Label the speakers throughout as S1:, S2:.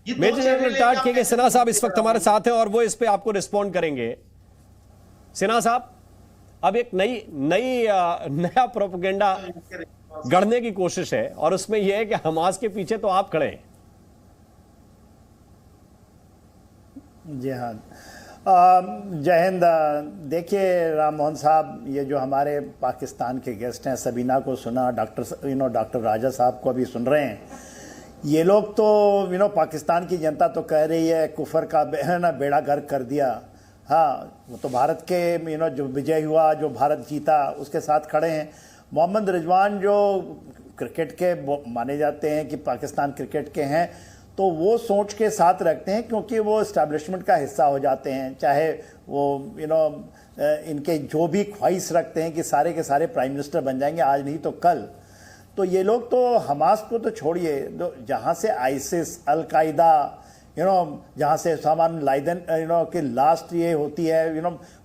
S1: ये
S2: major general retired के
S1: कैसे
S2: सिन्हा साहब इस वक्त हमारे साथ हैं और वो इस पे आपको रिस्पॉन्ड करेंगे। सिन्हा साहब, अब एक नया प्रोपेगेंडा गढ़ने की कोशिश है और उसमें यह है कि हमास के पीछे तो आप खड़े हैं।
S3: जी हाँ, जय हिंद। देखिए राम मोहन साहब, ये जो हमारे पाकिस्तान के गेस्ट हैं, सबीना को सुना, डॉक्टर राजा साहब को अभी सुन रहे हैं। ये लोग तो पाकिस्तान की जनता तो कह रही है कुफर का बेड़ा गर्क कर दिया। हाँ, वो तो भारत के जो विजय हुआ, जो भारत जीता, उसके साथ खड़े हैं। मोहम्मद रिजवान जो क्रिकेट के माने जाते हैं कि पाकिस्तान क्रिकेट के हैं, तो वो सोच के साथ रखते हैं क्योंकि वो इस्टेब्लिशमेंट का हिस्सा हो जाते हैं। चाहे वो इनके जो भी ख्वाहिश रखते हैं कि सारे के सारे प्राइम मिनिस्टर बन जाएंगे, आज नहीं तो कल। तो ये लोग तो हमास को तो छोड़िए, जहाँ से आईसिस, अलकायदा, जहाँ से सामान लाइदन की लास्ट ये होती है,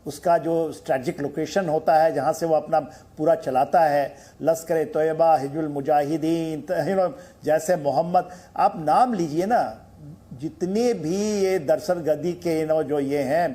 S3: उसका जो स्ट्रेटजिक लोकेशन होता है जहाँ से वो अपना पूरा चलाता है, लश्कर तोयबा, हिजबुल मुजाहिदीन, जैसे मोहम्मद, आप नाम लीजिए ना, जितने भी ये दहशतगर्दी के जो ये हैं,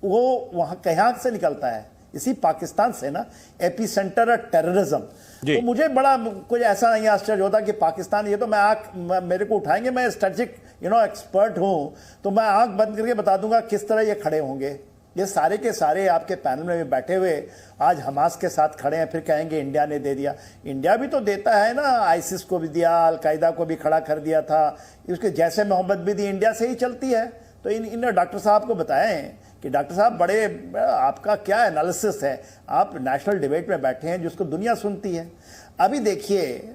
S3: वो वहाँ कहाँ से निकलता है? इसी पाकिस्तान से ना, एपी सेंटर ऑफ टेररिज्म। तो मुझे बड़ा कुछ ऐसा नहीं आश्चर्य होता कि पाकिस्तान, ये तो मेरे को उठाएंगे, मैं स्ट्रेटजिक एक्सपर्ट हूं, तो मैं आंख बंद करके बता दूंगा किस तरह ये खड़े होंगे। ये सारे के सारे आपके पैनल में बैठे हुए आज हमास के साथ खड़े हैं, फिर कहेंगे इंडिया ने दे दिया। इंडिया भी तो देता है ना, आईसिस को भी दिया, अलकायदा को भी खड़ा कर दिया था, उसके जैसे मोहम्मद भी दी, इंडिया से ही चलती है। तो इन डॉक्टर साहब को बताएं कि डॉक्टर साहब, बड़े आपका क्या एनालिसिस है, आप नेशनल डिबेट में बैठे हैं जिसको दुनिया सुनती है। अभी देखिए,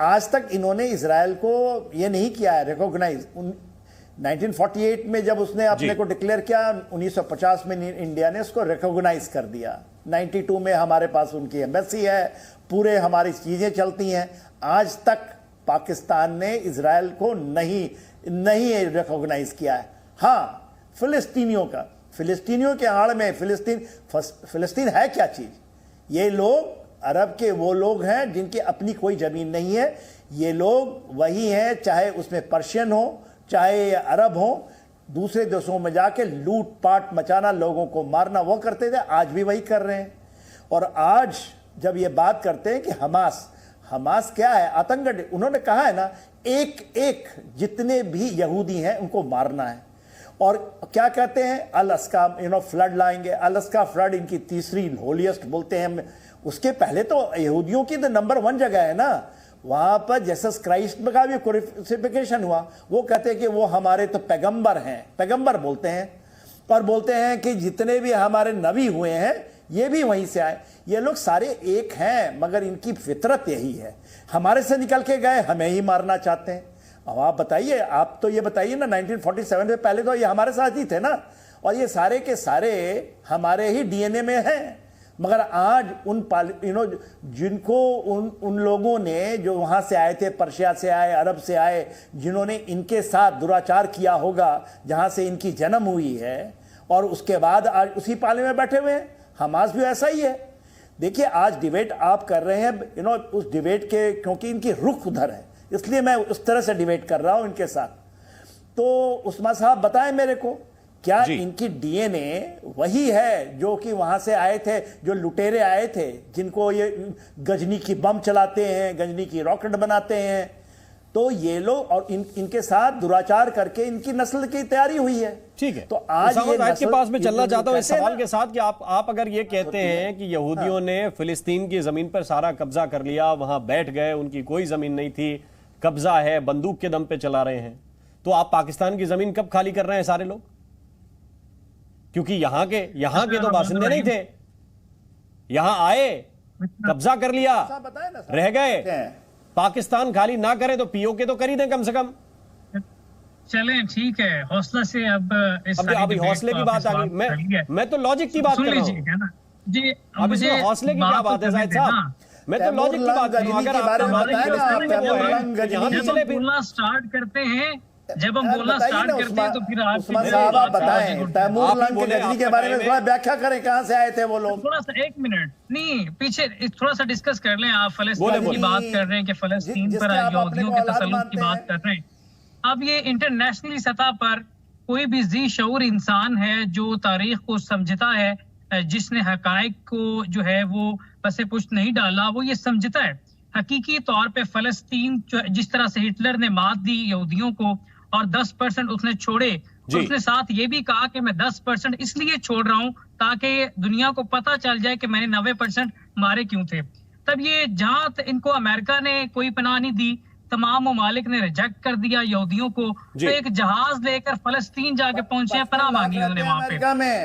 S3: आज तक इन्होंने इजराइल को ये नहीं किया है रिकॉग्नाइज। 1948 में जब उसने अपने को डिक्लेयर किया, 1950 में इंडिया ने उसको रिकॉग्नाइज कर दिया, 92 में हमारे पास उनकी एम्बेसी है, पूरे हमारी चीजें चलती हैं। आज तक पाकिस्तान ने इजराइल को नहीं रिकॉग्नाइज किया है। हाँ, फिलिस्तीनियों के आड़ में फिलिस्तीन है क्या चीज? ये लोग अरब के वो लोग हैं जिनकी अपनी कोई जमीन नहीं है। ये लोग वही हैं, चाहे उसमें पर्शियन हो, चाहे अरब हो, दूसरे देशों में जाके लूट पाट मचाना, लोगों को मारना, वो करते थे, आज भी वही कर रहे हैं। और आज जब ये बात करते हैं कि हमास क्या है? आतंकवादी। उन्होंने कहा है ना, एक जितने भी यहूदी हैं उनको मारना है। और क्या कहते हैं? अलास्का फ्लड लाएंगे। अलास्का फ्लड इनकी तीसरी होलिएस्ट बोलते हैं। उसके पहले तो यहूदियों की तो नंबर 1 जगह है ना, वहां पर जीसस क्राइस्ट का भी क्रूसिफिकेशन हुआ। वो कहते हैं कि वो हमारे तो पैगंबर हैं, पैगंबर बोलते हैं, और बोलते हैं कि जितने भी हमारे नबी हुए हैं ये भी वहीं से आए। ये लोग सारे एक हैं, मगर इनकी फितरत यही है, हमारे से निकल के गए, हमें ही मारना चाहते हैं। अब आप बताइए, आप तो ये बताइए ना, 1947 में पहले तो ये हमारे साथ ही थे ना, और ये सारे के सारे हमारे ही डीएनए में हैं। मगर आज जिनको उन लोगों ने जो वहां से आए थे, पर्शिया से आए, अरब से आए, जिन्होंने इनके साथ दुराचार किया होगा जहां से इनकी जन्म हुई है, और उसके बाद आज उसी पाले में बैठे हुए हैं। हमास भी ऐसा ही है। देखिए, आज डिबेट आप कर रहे हैं, उस डिबेट के, क्योंकि इनकी रुख उधर है, इसलिए मैं उस तरह से डिबेट कर रहा हूं इनके साथ। तो उस्मा साहब बताएं मेरे को, क्या इनकी डीएनए वही है जो कि वहां से आए थे, जो लुटेरे आए थे, जिनको ये गजनी की बम चलाते हैं, गजनी की रॉकेट बनाते हैं? तो ये लोग और इनके साथ दुराचार करके इनकी नस्ल की तैयारी हुई है।
S2: ठीक है,
S3: तो आज ये
S2: के पास में चलना चाहता हूं इस सवाल के साथ कि आप अगर ये कहते हैं कि यहूदियों ने फिलिस्तीन की जमीन पर सारा कब्जा कर लिया, वहां बैठ गए, उनकी कोई जमीन नहीं थी, कब्जा है, बंदूक के दम पे चला रहे हैं, तो आप पाकिस्तान की जमीन कब खाली कर रहे हैं सारे लोग? क्योंकि यहां के तो बासिंदे नहीं थे, यहां आए, कब्जा कर लिया, रह गए। पाकिस्तान खाली ना करे तो पीओके तो कर ही दें कम से कम।
S4: चलें, ठीक है, हौसला से अब
S2: अभी हौसले की बात आ गई। मैं तो लॉजिक की बात कर रहा हूं
S4: जी।
S2: अब इसमें हौसले की क्या बात है जाहिद साहब? मैं तो लॉजिक की बात कर रहा हूं। अगर
S4: आप बोलना स्टार्ट करते हैं, जब हम बोलना स्टार्ट करते हैं तो फिर आप
S3: बताएं तैमूर लंग की गजनी के बारे में थोड़ा व्याख्या करें, कहां से आए थे वो लोग?
S4: थोड़ा सा 1 मिनट नहीं, पीछे थोड़ा सा डिस्कस कर लें। आप फलस्तीन की बात कर रहे हैं कि फलस्तीन पर यहूदियों के तसल्लुत की बात कर रहे हैं। अब ये इंटरनेशनली सतह पर कोई भी जी शऊर इंसान है जो तारीख को समझता है, जिसने हकायक को जो है वो पसे पुष्ट नहीं डाला, वो ये समझता है हकीकी तौर पे फलस्तीन जिस तरह से हिटलर ने मात दी यहूदियों को और 10% उसने छोड़े, उसने साथ ये भी कहा कि मैं 10% इसलिए छोड़ रहा हूं ताकि दुनिया को पता चल जाए कि मैंने 90% मारे क्यों थे। तब ये जहां इनको अमेरिका ने कोई पनाह नहीं दी, तमाम ममालिक ने रिजेक्ट कर दिया यहूदियों को, तो एक जहाज लेकर फलस्तीन जाके पहुंचे हैं, पनाह मांगी उन्होंने वहां पे,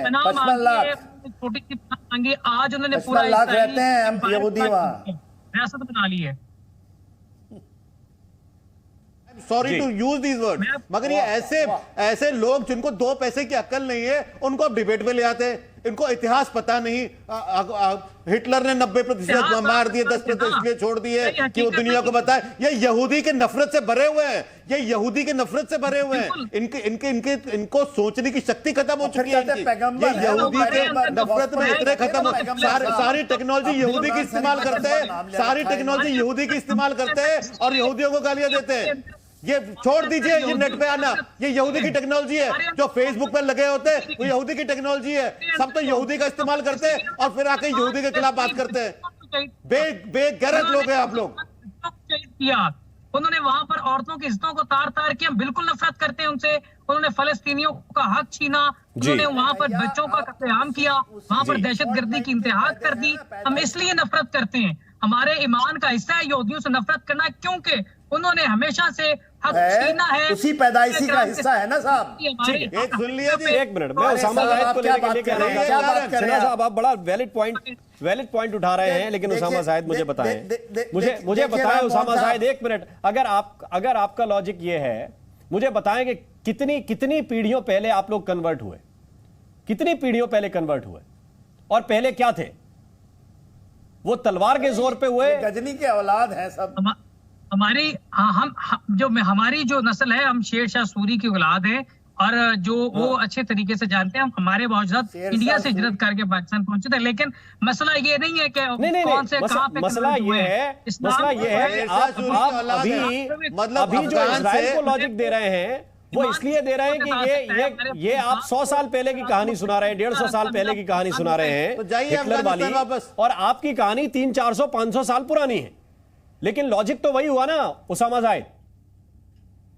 S4: पनाह मांगी, छोटी सी पनाह मांगी। आज उन्होंने पूरा रियासत बना ली है।
S1: Sorry to use these word, मगर ये ऐसे लोग जिनको 2 पैसे की अक्ल नहीं है उनको अब डिबेट में ले आते हैं। इनको इतिहास पता नहीं। हिटलर ने 90% मार दिए, 10% इसलिए छोड़ दिए कि वो दुनिया को बताए। ये यहूदी के नफरत से भरे हुए हैं, ये यहूदी के नफरत से भरे हुए हैं। इनको सोचने की शक्ति खत्म हो चुकी है। ये यहूदी के नफरत में इतने खत्म हो, सारी टेक्नोलॉजी यहूदी की इस्तेमाल करते हैं, सारी टेक्नोलॉजी यहूदी की इस्तेमाल करते हैं और यहूदियों को गालियां देते हैं। ये छोड़ दीजिए, ये नेट पे आना, ये यहूदी की टेक्नोलॉजी है। जो फेसबुक पे लगे होते हैं वो यहूदी की टेक्नोलॉजी है। सब तो यहूदी का इस्तेमाल करते हैं और फिर आके यहूदी के खिलाफ बात करते हैं। बेगैरत लोग हैं आप लोग।
S4: उन्होंने वहां पर औरतों की इज्जतों को तार तार किया, बिल्कुल नफरत करते हैं उनसे। उन्होंने फलस्तीनियों का हक छीना, उन्होंने वहां पर बच्चों का कत्लेआम किया, वहां पर दहशतगर्दी की इंतहा कर दी। हम इसलिए नफरत करते हैं, हमारे ईमान का हिस्सा है यहूदियों से नफरत करना, क्योंकि उन्होंने हमेशा से हक छीना है,
S3: उसी पैदाइशी का हिस्सा है ना साहब।
S1: सुन लिया जी,
S2: 1 मिनट, मैं उसामा जाहिद को लेकर साहब आप बड़ा वैलिड पॉइंट उठा रहे हैं, लेकिन उसामा जाहिद मुझे बताएं, मुझे बताएं उसामा जाहिद 1 मिनट, अगर आपका लॉजिक ये है, मुझे बताएं कि कितनी पीढ़ियों पहले आप लोग कन्वर्ट हुए, कितनी पीढ़ियों पहले कन्वर्ट हुए, और पहले क्या थे? वो तलवार के जोर पे हुए?
S3: गजनी के औलाद हैं सब
S4: हमारी। हमारी जो नस्ल है, हम शेर शाह सूरी की औलाद है, और जो वो अच्छे तरीके से जानते हैं। हम हमारे बावजूद इंडिया से हिजरत करके पाकिस्तान पहुंचे थे, लेकिन मसला ये नहीं है कि कौन से कहां पे
S2: मसला ये है कि आप अभी जो इजराइल को लॉजिक दे रहे हैं वो इसलिए दे रहे हैं कि ये आप 100 साल पहले की कहानी सुना रहे हैं, 150 साल पहले की कहानी सुना रहे हैं हिटलर वाली, और आपकी कहानी 300, 400, 500 साल पुरानी है। लेकिन लॉजिक तो वही हुआ ना उसामा जाहिद।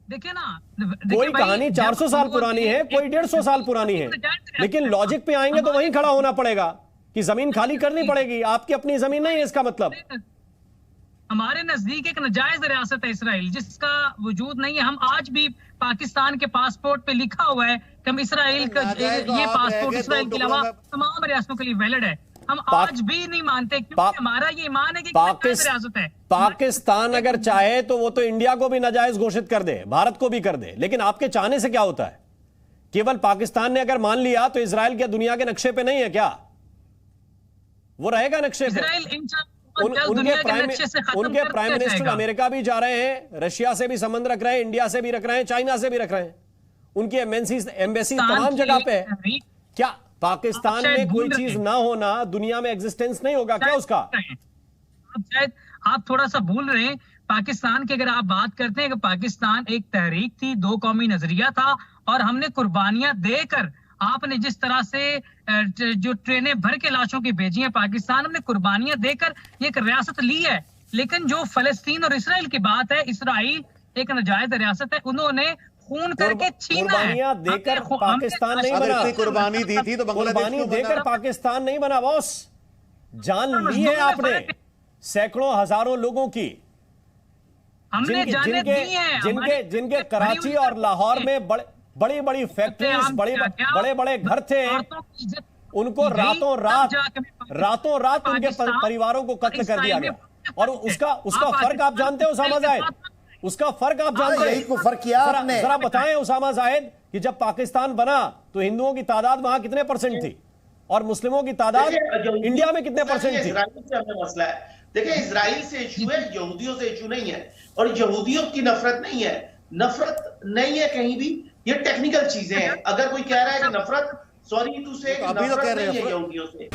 S4: देखिए ना,
S2: कोई कहानी 400 साल पुरानी है, कोई 150 साल पुरानी है, लेकिन लॉजिक पे आएंगे तो वहीं खड़ा होना पड़ेगा कि जमीन खाली करनी पड़ेगी। आपकी अपनी जमीन नहीं है इसका मतलब।
S4: हमारे नजदीक एक नाजायज रियासत है इसराइल, जिसका वजूद नहीं है। हम आज भी पाकिस्तान के पासपोर्ट पे लिखा हुआ है कि हम इसराइल का, ये पासपोर्ट इसराइल के अलावा तमाम रियासतों के लिए वैलिड है। हम आज भी नहीं मानते, क्योंकि हमारा ये ईमान है कि रियासत है।
S2: पाकिस्तान अगर चाहे तो वो तो इंडिया को भी नाजायज घोषित कर दे, भारत को भी कर दे, लेकिन आपके चाहने से क्या होता है? केवल पाकिस्तान ने अगर मान लिया तो इजराइल क्या दुनिया के नक्शे पे नहीं है क्या? वो रहेगा नक्शे पे। उनके प्राइम मिनिस्टर अमेरिका भी जा रहे हैं, रशिया से भी संबंध रख रहे हैं, इंडिया से भी रख रहे हैं, चाइना से भी रख रहे हैं, उनकी एम्बेसी तमाम जगह पे है। क्या पाकिस्तान में कोई चीज ना होना दुनिया में एग्जिस्टेंस नहीं होगा क्या उसका?
S4: शायद आप थोड़ा सा भूल रहे हैं। पाकिस्तान की अगर आप बात करते हैं कि पाकिस्तान एक तहरीक थी, 2 कौमी नजरिया था, और हमने कुर्बानियां देकर, आपने जिस तरह से जो ट्रेनें भर के लाशों की भेजी हैं पाकिस्तान, हमने कुर्बानियां देकर एक रियासत ली है। लेकिन जो फलस्तीन और इसराइल की बात है, इसराइल एक नाजायज रियासत है, उन्होंने खून करके छीना है।
S2: देकर पाकिस्तान नहीं बना,
S1: कुर्बानी दी थी तो
S2: कुर्बानी देकर पाकिस्तान नहीं बना बॉस। जान ली है आपने सैकड़ों हजारों लोगों की, जिनके कराची और लाहौर में बड़ी बड़ी फैक्ट्रीज, बड़े बड़े घर थे, उनको रातों रात उनके परिवारों को कत्ल कर दिया गया। और उसका फर्क आप जानते हो उसामा जाहिद? उसका फर्क आप जानते हैं?
S3: को फर्क किया आपने।
S2: जरा बताएं उसामा जाहिद कि जब पाकिस्तान बना तो हिंदुओं की तादाद वहां कितने परसेंट थी और मुस्लिमों की तादाद इंडिया में कितने परसेंट थी?
S5: इजराइल से हमें मसला है। देखिए, इजराइल से इशू है, यहूदियों से इशू नहीं है, और यहूदियों की नफरत नहीं है। नफरत नहीं है कहीं भी, ये टेक्निकल चीजें हैं। अगर कोई कह रहा है कि नफरत, सॉरी टू से, नफरत नहीं है यहूदियों से।